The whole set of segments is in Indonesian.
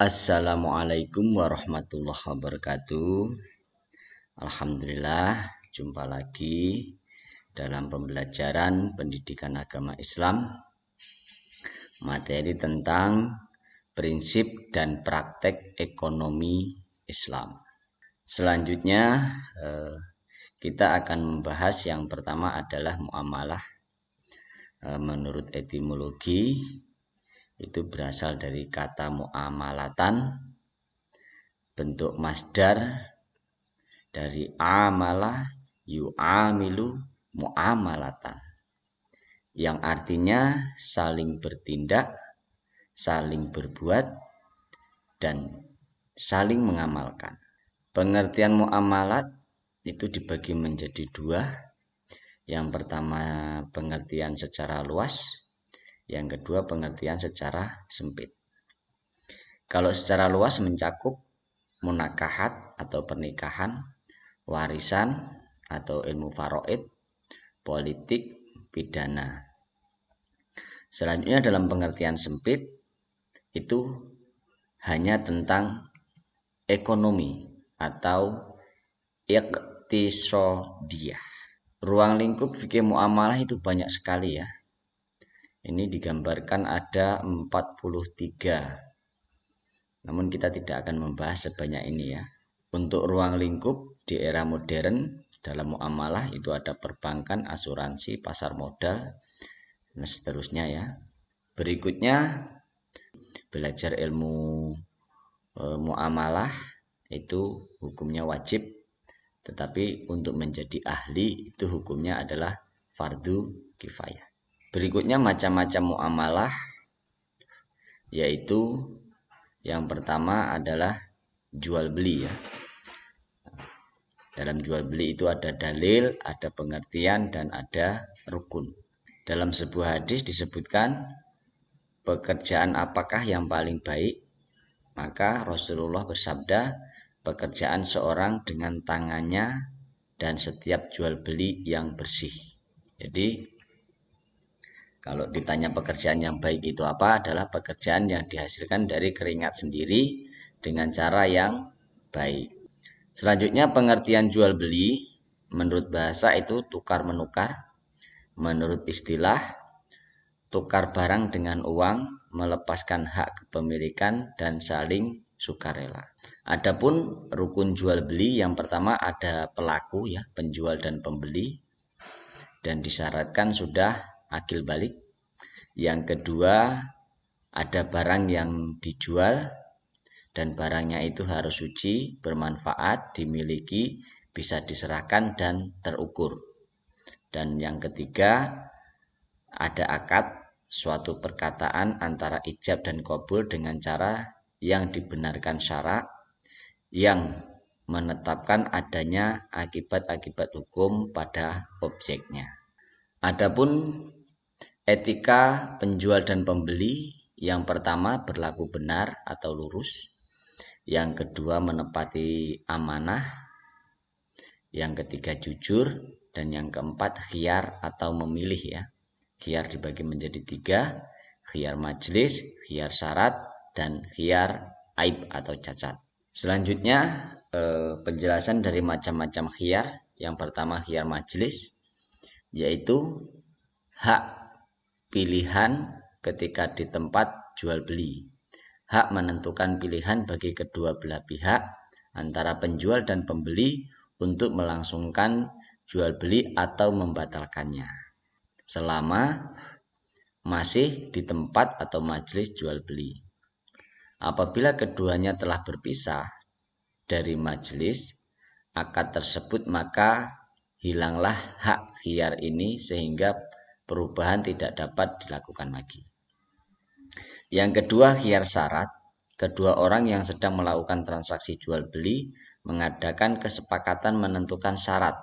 Assalamualaikum warahmatullahi wabarakatuh. Alhamdulillah, jumpa lagi dalam pembelajaran pendidikan agama Islam, materi tentang prinsip dan praktek ekonomi Islam. Selanjutnya kita akan membahas yang pertama adalah muamalah. Menurut etimologi itu berasal dari kata muamalatan, bentuk masdar dari amalah yu'amilu muamalatan, yang artinya saling bertindak, saling berbuat, dan saling mengamalkan. Pengertian muamalat itu dibagi menjadi dua. Yang pertama pengertian secara luas, yang kedua pengertian secara sempit. Kalau secara luas mencakup munakahat atau pernikahan, warisan atau ilmu faraid, politik, pidana. Selanjutnya dalam pengertian sempit itu hanya tentang ekonomi atau iqtisadiyah. Ruang lingkup fikih muamalah itu banyak sekali ya. Ini digambarkan ada 43. Namun kita tidak akan membahas sebanyak ini ya. Untuk ruang lingkup di era modern dalam muamalah itu ada perbankan, asuransi, pasar modal, dan seterusnya ya. Berikutnya belajar ilmu muamalah itu hukumnya wajib, tetapi untuk menjadi ahli itu hukumnya adalah fardu kifayah. Berikutnya macam-macam muamalah, yaitu yang pertama adalah jual beli ya. Dalam jual beli itu ada dalil, ada pengertian, dan ada rukun. Dalam sebuah hadis disebutkan pekerjaan apakah yang paling baik, maka Rasulullah bersabda, pekerjaan seorang dengan tangannya dan setiap jual beli yang bersih. Jadi kalau ditanya pekerjaan yang baik itu apa, adalah pekerjaan yang dihasilkan dari keringat sendiri dengan cara yang baik. Selanjutnya pengertian jual beli, menurut bahasa itu tukar menukar. Menurut istilah, tukar barang dengan uang, melepaskan hak kepemilikan dan saling sukarela. Adapun rukun jual beli, yang pertama ada pelaku ya, penjual dan pembeli, dan disyaratkan sudah akil balik. Yang kedua ada barang yang dijual dan barangnya itu harus suci, bermanfaat, dimiliki, bisa diserahkan dan terukur. Dan yang ketiga ada akad, suatu perkataan antara ijab dan qabul dengan cara yang dibenarkan syarak, yang menetapkan adanya akibat-akibat hukum pada objeknya. Adapun etika penjual dan pembeli, yang pertama berlaku benar atau lurus, yang kedua menepati amanah, yang ketiga jujur, dan yang keempat khiyar atau memilih ya. Khiyar dibagi menjadi 3, khiyar majlis, khiyar syarat, dan khiyar aib atau cacat. Selanjutnya penjelasan dari macam-macam khiyar. Yang pertama khiyar majlis, yaitu hak pilihan ketika di tempat jual beli. Hak menentukan pilihan bagi kedua belah pihak antara penjual dan pembeli untuk melangsungkan jual beli atau membatalkannya, selama masih di tempat atau majelis jual beli. Apabila keduanya telah berpisah dari majelis akad tersebut, maka hilanglah hak khiyar ini sehingga perubahan tidak dapat dilakukan lagi. Yang kedua khiyar syarat, kedua orang yang sedang melakukan transaksi jual beli mengadakan kesepakatan menentukan syarat,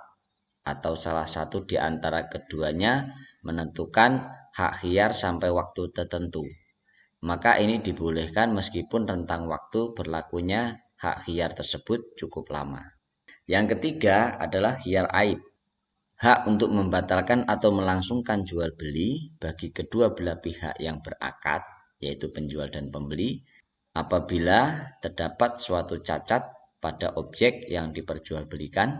atau salah satu di antara keduanya menentukan hak khiyar sampai waktu tertentu. Maka ini dibolehkan meskipun rentang waktu berlakunya hak khiyar tersebut cukup lama. Yang ketiga adalah khiyar aib. Hak untuk membatalkan atau melangsungkan jual beli bagi kedua belah pihak yang berakad, yaitu penjual dan pembeli, apabila terdapat suatu cacat pada objek yang diperjualbelikan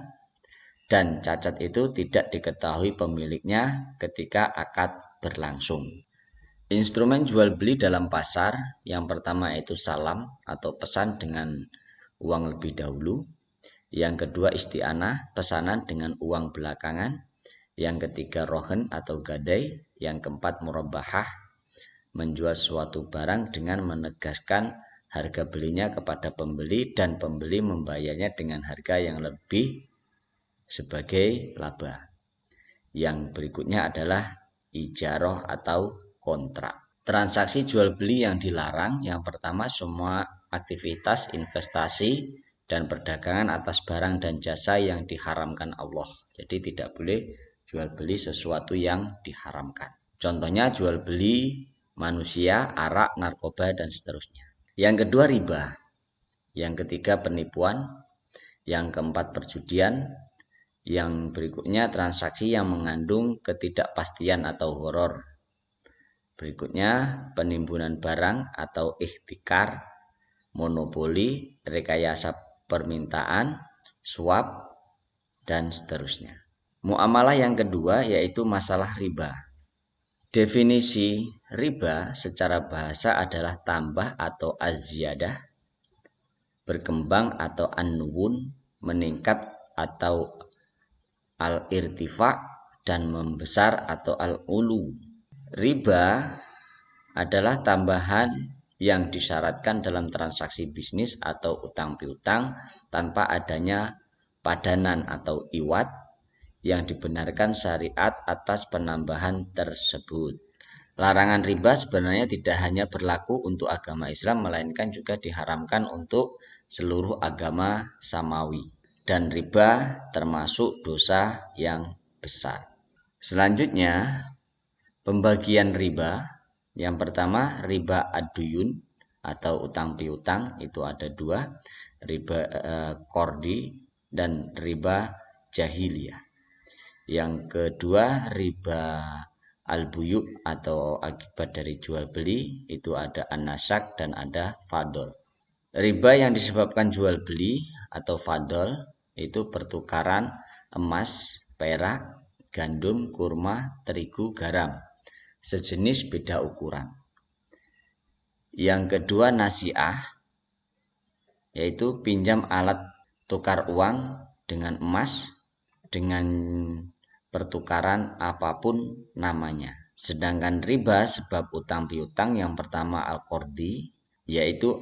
dan cacat itu tidak diketahui pemiliknya ketika akad berlangsung. Instrumen jual beli dalam pasar yang pertama itu salam atau pesan dengan uang lebih dahulu. Yang kedua isti'anah, pesanan dengan uang belakangan. Yang ketiga rohen atau gadai. Yang keempat murabbahah, menjual suatu barang dengan menegaskan harga belinya kepada pembeli dan pembeli membayarnya dengan harga yang lebih sebagai laba. Yang berikutnya adalah ijarah atau kontrak. Transaksi jual beli yang dilarang, yang pertama semua aktivitas investasi dan perdagangan atas barang dan jasa yang diharamkan Allah. Jadi tidak boleh jual beli sesuatu yang diharamkan. Contohnya jual beli manusia, arak, narkoba dan seterusnya. Yang kedua riba. Yang ketiga penipuan. Yang keempat perjudian. Yang berikutnya transaksi yang mengandung ketidakpastian atau horor. Berikutnya penimbunan barang atau ihtikar, monopoli, rekayasa permintaan, suap, dan seterusnya. Muamalah yang kedua yaitu masalah riba. Definisi riba secara bahasa adalah tambah atau az-ziyadah, berkembang atau an-nuwun, meningkat atau al-irtifa, dan membesar atau al-ulu. Riba adalah tambahan yang disyaratkan dalam transaksi bisnis atau utang piutang tanpa adanya padanan atau iwat yang dibenarkan syariat atas penambahan tersebut. Larangan riba sebenarnya tidak hanya berlaku untuk agama Islam, melainkan juga diharamkan untuk seluruh agama samawi. Dan riba termasuk dosa yang besar. Selanjutnya, pembagian riba. Yang pertama riba ad-duyun atau utang piutang, itu ada dua, riba kordi dan riba jahiliyah. Yang kedua riba al-buyu atau akibat dari jual beli, itu ada an-nasak dan ada fadol. Riba yang disebabkan jual beli atau fadol itu pertukaran emas, perak, gandum, kurma, terigu, garam sejenis beda ukuran. Yang kedua nasiah, yaitu pinjam alat tukar uang dengan emas dengan pertukaran apapun namanya. Sedangkan riba sebab utang piutang yang pertama al-qordi, yaitu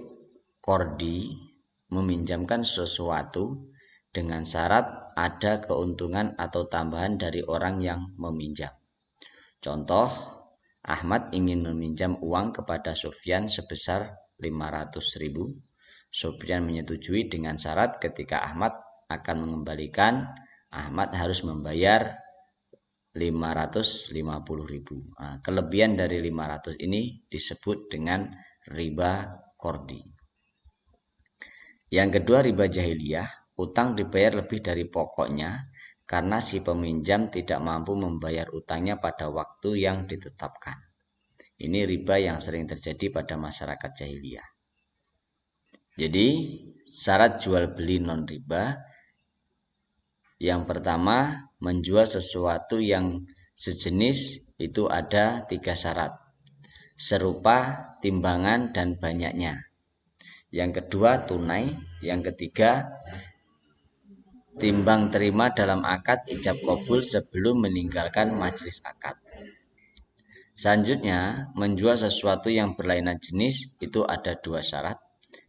qordi meminjamkan sesuatu dengan syarat ada keuntungan atau tambahan dari orang yang meminjam. Contoh, Ahmad ingin meminjam uang kepada Sufyan sebesar 500.000. Sufyan menyetujui dengan syarat ketika Ahmad akan mengembalikan, Ahmad harus membayar 550.000. Kelebihan dari 500 ini disebut dengan riba qordi. Yang kedua riba jahiliyah, utang dibayar lebih dari pokoknya karena si peminjam tidak mampu membayar utangnya pada waktu yang ditetapkan. Ini riba yang sering terjadi pada masyarakat jahiliyah. Jadi syarat jual beli non riba, yang pertama menjual sesuatu yang sejenis itu ada 3 syarat, serupa, timbangan, dan banyaknya. Yang kedua tunai, yang ketiga timbang terima dalam akad ijab qabul sebelum meninggalkan majelis akad. Selanjutnya, menjual sesuatu yang berlainan jenis itu ada 2 syarat.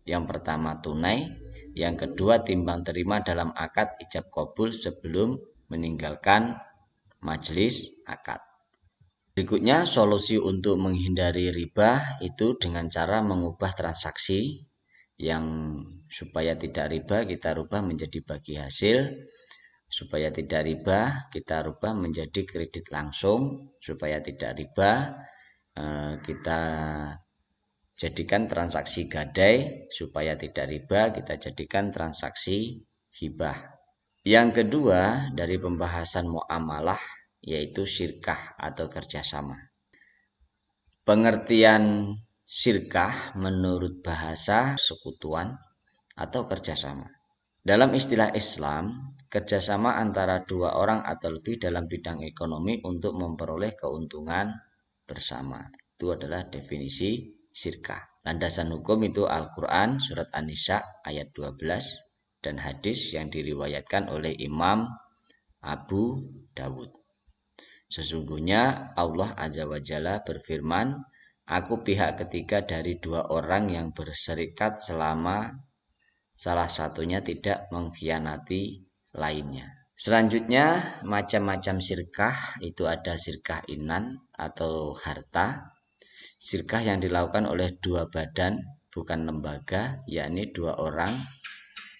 Yang pertama tunai, yang kedua timbang terima dalam akad ijab qabul sebelum meninggalkan majelis akad. Berikutnya solusi untuk menghindari riba itu dengan cara mengubah transaksi yang supaya tidak riba kita rubah menjadi bagi hasil, supaya tidak riba kita rubah menjadi kredit langsung, supaya tidak riba kita jadikan transaksi gadai, supaya tidak riba kita jadikan transaksi hibah. Yang kedua dari pembahasan muamalah yaitu syirkah atau kerjasama. Pengertian syirkah menurut bahasa sekutuan atau kerjasama. Dalam istilah Islam, kerjasama antara dua orang atau lebih dalam bidang ekonomi untuk memperoleh keuntungan bersama. Itu adalah definisi syirkah. Landasan hukum itu Al-Quran surat An-Nisa ayat 12 dan hadis yang diriwayatkan oleh Imam Abu Dawud. Sesungguhnya Allah Azza wa Jalla berfirman, aku pihak ketiga dari dua orang yang berserikat selama salah satunya tidak mengkhianati lainnya. Selanjutnya, macam-macam syirkah itu ada syirkah inan atau harta. Syirkah yang dilakukan oleh dua badan, bukan lembaga, yakni dua orang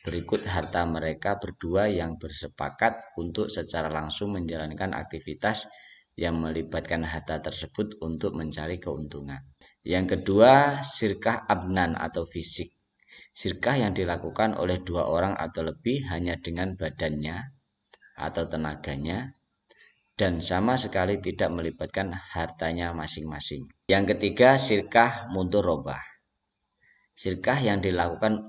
berikut harta mereka berdua yang bersepakat untuk secara langsung menjalankan aktivitas yang melibatkan harta tersebut untuk mencari keuntungan. Yang kedua, syirkah abnan atau fisik. Syirkah yang dilakukan oleh dua orang atau lebih hanya dengan badannya atau tenaganya dan sama sekali tidak melibatkan hartanya masing-masing. Yang ketiga, syirkah mudharabah. Syirkah yang dilakukan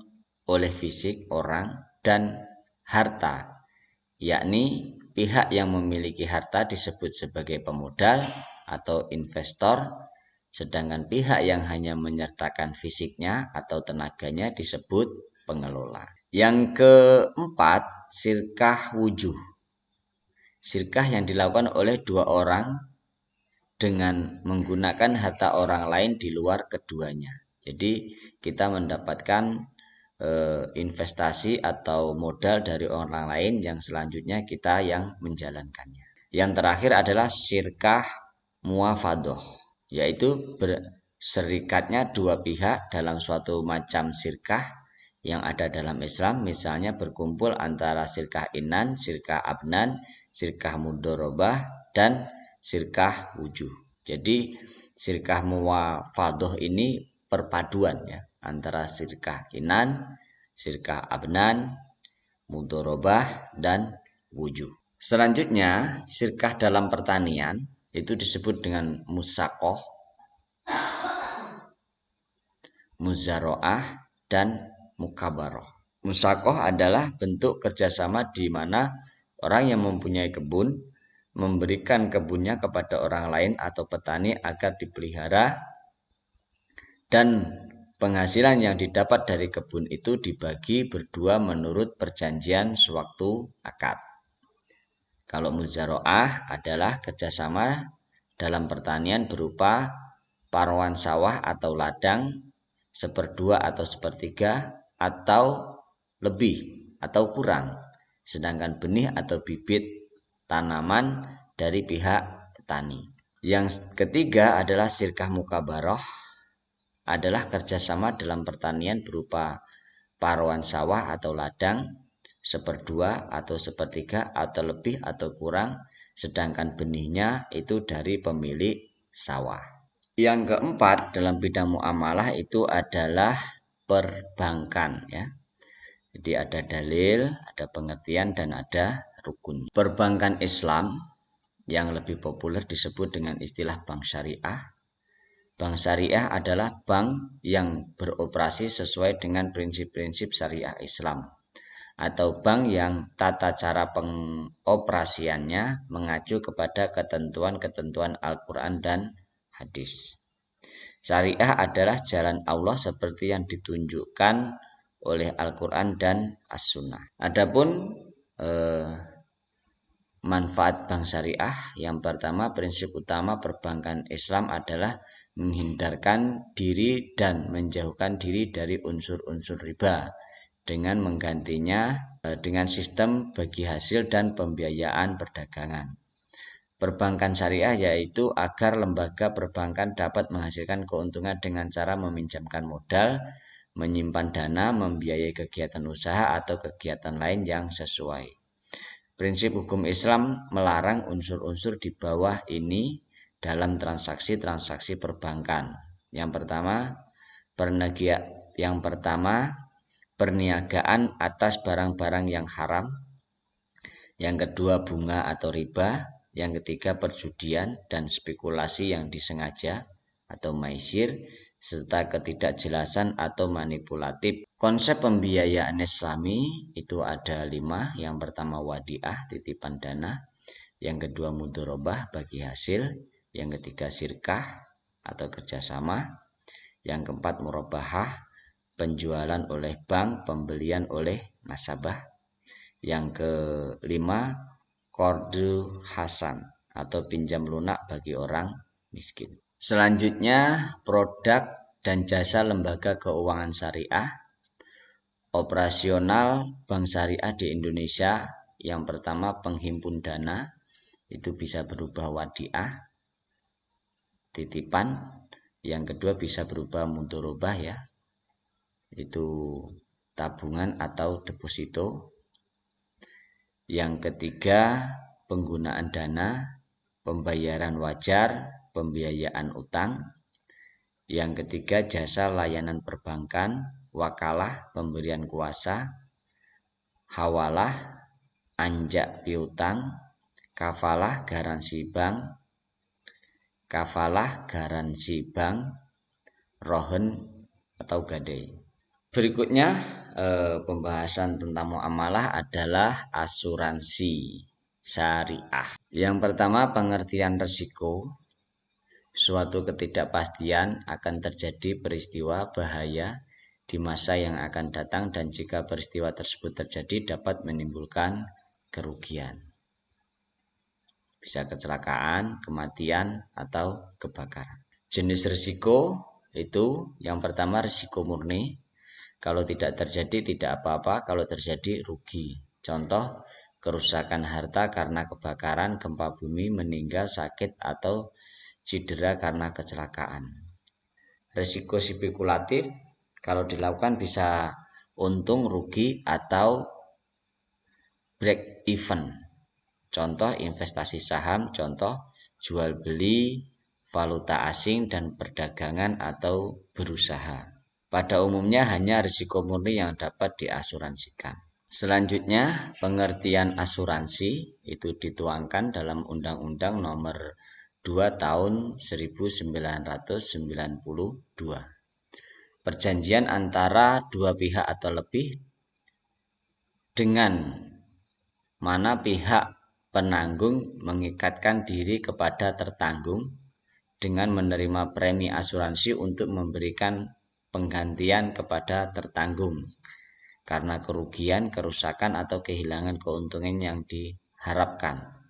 oleh fisik orang dan harta, yakni pihak yang memiliki harta disebut sebagai pemodal atau investor, sedangkan pihak yang hanya menyertakan fisiknya atau tenaganya disebut pengelola. Yang keempat, syirkah wujuh. Syirkah yang dilakukan oleh dua orang dengan menggunakan harta orang lain di luar keduanya. Jadi kita mendapatkan investasi atau modal dari orang lain yang selanjutnya kita yang menjalankannya. Yang terakhir adalah syirkah muafadoh, yaitu berserikatnya dua pihak dalam suatu macam syirkah yang ada dalam Islam, misalnya berkumpul antara syirkah inan, syirkah abnan, syirkah mudharabah, dan syirkah wujuh. Jadi syirkah muafadoh ini perpaduan ya antara syirkah inan, syirkah abnan, mudharabah, dan wujuh. Selanjutnya, syirkah dalam pertanian itu disebut dengan musaqah, muzara'ah, dan mukabarah. Musaqah adalah bentuk kerjasama di mana orang yang mempunyai kebun memberikan kebunnya kepada orang lain atau petani agar dipelihara dan penghasilan yang didapat dari kebun itu dibagi berdua menurut perjanjian sewaktu akad. Kalau muzara'ah adalah kerjasama dalam pertanian berupa paruan sawah atau ladang seperdua atau sepertiga atau lebih atau kurang, sedangkan benih atau bibit tanaman dari pihak petani. Yang ketiga adalah syirkah mukabarah, adalah kerjasama dalam pertanian berupa paruan sawah atau ladang seperdua atau sepertiga atau lebih atau kurang, sedangkan benihnya itu dari pemilik sawah. Yang keempat dalam bidang muamalah itu adalah perbankan ya. Jadi ada dalil, ada pengertian, dan ada rukun. Perbankan Islam yang lebih populer disebut dengan istilah bank syariah. Bank syariah adalah bank yang beroperasi sesuai dengan prinsip-prinsip syariah Islam, atau bank yang tata cara pengoperasiannya mengacu kepada ketentuan-ketentuan Al-Quran dan hadis. Syariah adalah jalan Allah seperti yang ditunjukkan oleh Al-Quran dan As-Sunnah. Adapun manfaat bank syariah, yang pertama, prinsip utama perbankan Islam adalah menghindarkan diri dan menjauhkan diri dari unsur-unsur riba dengan menggantinya dengan sistem bagi hasil dan pembiayaan perdagangan. Perbankan syariah yaitu agar lembaga perbankan dapat menghasilkan keuntungan dengan cara meminjamkan modal, menyimpan dana, membiayai kegiatan usaha atau kegiatan lain yang sesuai. Prinsip hukum Islam melarang unsur-unsur di bawah ini dalam transaksi-transaksi perbankan. Yang pertama, perniagaan atas barang-barang yang haram. Yang kedua, bunga atau riba. Yang ketiga, perjudian dan spekulasi yang disengaja atau maisir. serta ketidakjelasan atau manipulatif. Konsep pembiayaan Islami itu ada 5. Yang pertama wadiah, titipan dana. Yang kedua mudharabah, bagi hasil. Yang ketiga sirkah atau kerjasama. Yang keempat murabahah, penjualan oleh bank, pembelian oleh nasabah. Yang kelima qardu hasan atau pinjam lunak bagi orang miskin. Selanjutnya produk dan jasa lembaga keuangan syariah. Operasional bank syariah di Indonesia, yang pertama penghimpun dana, itu bisa berubah wadiah, titipan. Yang kedua bisa berubah mudharabah ya, itu tabungan atau deposito. Yang ketiga penggunaan dana, pembayaran wajar, pembiayaan utang. Yang ketiga jasa layanan perbankan, wakalah, pemberian kuasa, hawalah, anjak piutang, kafalah garansi bank, rohen atau gadai. Berikutnya pembahasan tentang muamalah adalah asuransi syariah. Yang pertama pengertian risiko. Suatu ketidakpastian akan terjadi peristiwa bahaya di masa yang akan datang, dan jika peristiwa tersebut terjadi dapat menimbulkan kerugian. Bisa kecelakaan, kematian, atau kebakaran. Jenis risiko itu yang pertama risiko murni. Kalau tidak terjadi tidak apa-apa, kalau terjadi rugi. Contoh, kerusakan harta karena kebakaran, gempa bumi, meninggal, sakit, atau cedera karena kecelakaan. Risiko spekulatif, kalau dilakukan bisa untung, rugi, atau break even. Contoh investasi saham, contoh jual beli valuta asing dan perdagangan atau berusaha. Pada umumnya hanya risiko murni yang dapat diasuransikan. Selanjutnya pengertian asuransi itu dituangkan dalam Undang-Undang Nomor 2 Tahun 1992. Perjanjian antara dua pihak atau lebih dengan mana pihak penanggung mengikatkan diri kepada tertanggung dengan menerima premi asuransi untuk memberikan penggantian kepada tertanggung karena kerugian, kerusakan, atau kehilangan keuntungan yang diharapkan,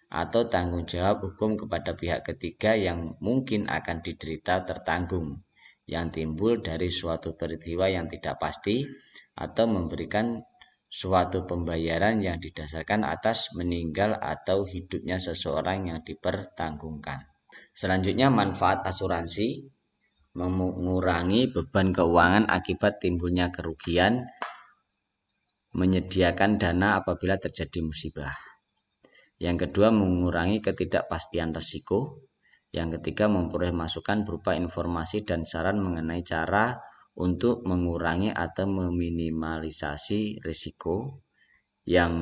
atau tanggung jawab hukum kepada pihak ketiga yang mungkin akan diderita tertanggung yang timbul dari suatu peristiwa yang tidak pasti, atau memberikan suatu pembayaran yang didasarkan atas meninggal atau hidupnya seseorang yang dipertanggungkan. Selanjutnya manfaat asuransi, mengurangi beban keuangan akibat timbulnya kerugian, menyediakan dana apabila terjadi musibah. Yang kedua mengurangi ketidakpastian risiko. Yang ketiga memperoleh masukan berupa informasi dan saran mengenai cara untuk mengurangi atau meminimalisasi risiko. Yang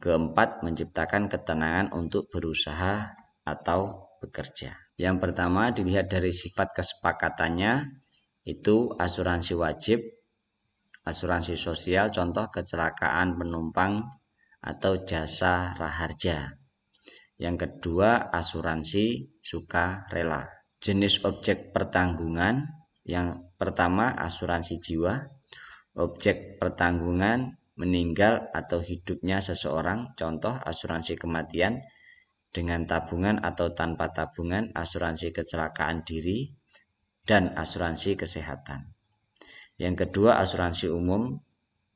keempat menciptakan ketenangan untuk berusaha atau bekerja. Yang pertama dilihat dari sifat kesepakatannya, itu asuransi wajib, asuransi sosial, contoh kecelakaan penumpang atau jasa raharja. Yang kedua asuransi sukarela. Jenis objek pertanggungan, yang pertama asuransi jiwa. Objek pertanggungan meninggal atau hidupnya seseorang, contoh asuransi kematian dengan tabungan atau tanpa tabungan, asuransi kecelakaan diri, dan asuransi kesehatan. Yang kedua asuransi umum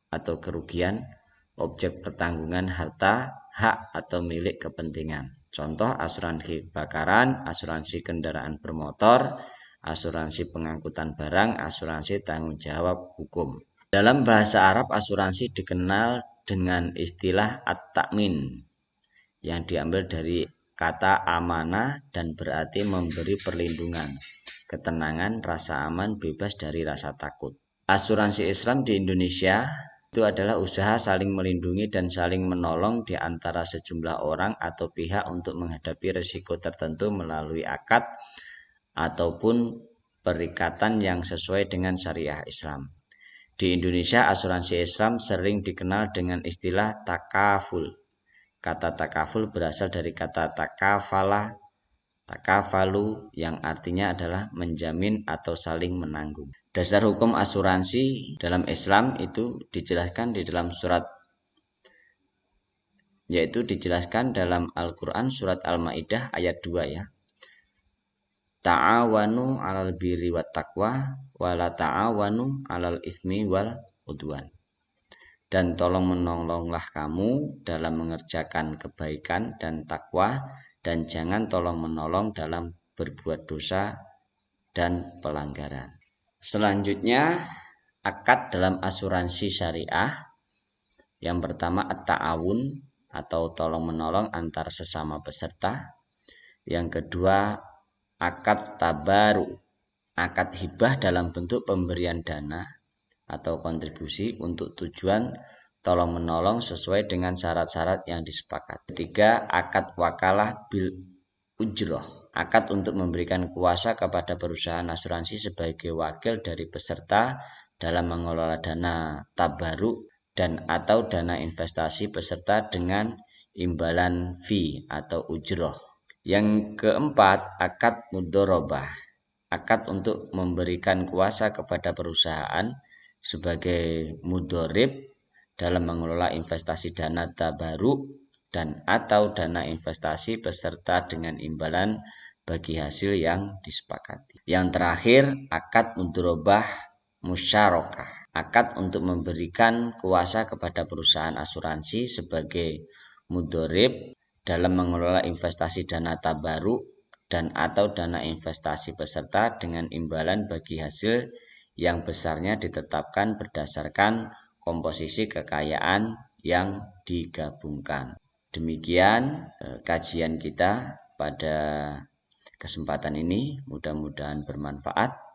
atau kerugian, objek pertanggungan harta, hak atau milik kepentingan. Contoh asuransi kebakaran, asuransi kendaraan bermotor, asuransi pengangkutan barang, asuransi tanggung jawab hukum. Dalam bahasa Arab asuransi dikenal dengan istilah at-ta'min yang diambil dari kata amanah dan berarti memberi perlindungan, ketenangan, rasa aman, bebas dari rasa takut. Asuransi Islam di Indonesia itu adalah usaha saling melindungi dan saling menolong di antara sejumlah orang atau pihak untuk menghadapi risiko tertentu melalui akad ataupun perikatan yang sesuai dengan syariah Islam. Di Indonesia, asuransi Islam sering dikenal dengan istilah takaful. Kata takaful berasal dari kata takafala, takafalu yang artinya adalah menjamin atau saling menanggung. Dasar hukum asuransi dalam Islam itu dijelaskan di dalam surat, yaitu dijelaskan dalam Al-Quran surat Al-Ma'idah ayat 2 ya. Ta'awanu 'alal birri wat taqwa wa la ta'awanu 'alal ismi wal udwan. Dan tolong menolonglah kamu dalam mengerjakan kebaikan dan takwa, dan jangan tolong menolong dalam berbuat dosa dan pelanggaran. Selanjutnya, akad dalam asuransi syariah. Yang pertama at-ta'awun atau tolong menolong antar sesama peserta. Yang kedua akad tabaru, akad hibah dalam bentuk pemberian dana atau kontribusi untuk tujuan tolong menolong sesuai dengan syarat-syarat yang disepakati. Ketiga, akad wakalah bil ujroh, akad untuk memberikan kuasa kepada perusahaan asuransi sebagai wakil dari peserta dalam mengelola dana tabaruk dan atau dana investasi peserta dengan imbalan fee atau ujroh. Yang keempat, akad mudorobah, akad untuk memberikan kuasa kepada perusahaan sebagai mudorib dalam mengelola investasi dana tabaruk dan atau dana investasi peserta dengan imbalan bagi hasil yang disepakati. Yang terakhir, akad mudorobah musyarakah, akad untuk memberikan kuasa kepada perusahaan asuransi sebagai mudorib dalam mengelola investasi dana tabaruk dan atau dana investasi peserta dengan imbalan bagi hasil yang besarnya ditetapkan berdasarkan komposisi kekayaan yang digabungkan. Demikian kajian kita pada kesempatan ini, mudah-mudahan bermanfaat.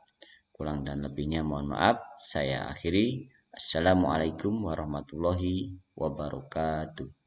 Kurang dan lebihnya mohon maaf. Saya akhiri. Assalamualaikum warahmatullahi wabarakatuh.